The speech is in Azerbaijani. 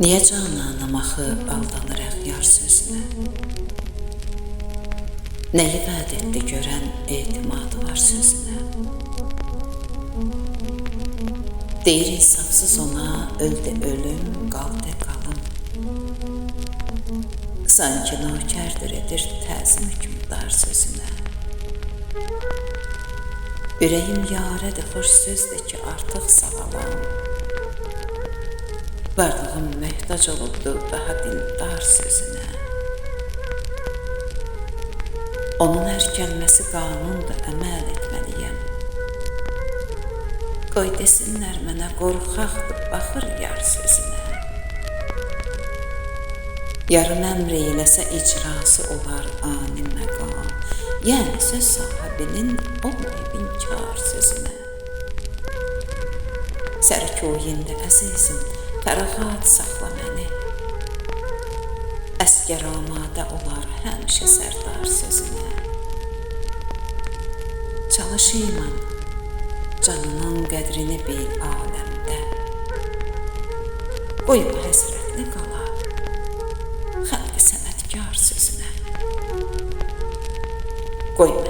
Niyə cananam axı aldanırıq yar sözünə? Nəyi vəd etdi görən etimadı var sözünə? Deyir insafsız ona öldü ölüm, qaldı qalım. Sanki nökərdir edir təzim hükümdar sözünə. Ürəyim yarədir xoş sözdür ki artıq sağalam. Varlığım möhtac olubdu daha dildar sözünə. Onun hər gəlməsi qanundur, əməl etməliyəm. Qoy desinlər mənə qorxaqdır, baxır yar sözünə. Yarın əmr eyləsə icrası olar ani məqam. Yəni söz sahibinin olmayıb inkar sözünə. Sərköyündə əzizim, fərağat saxla məni. Əsgər amadə olar həmişə sərdar sözünə. Çalış iman, canının qədrini bil aləmdə. Qoyma həsrətli qala, xəlqi sənətkar sözünə. Qoyma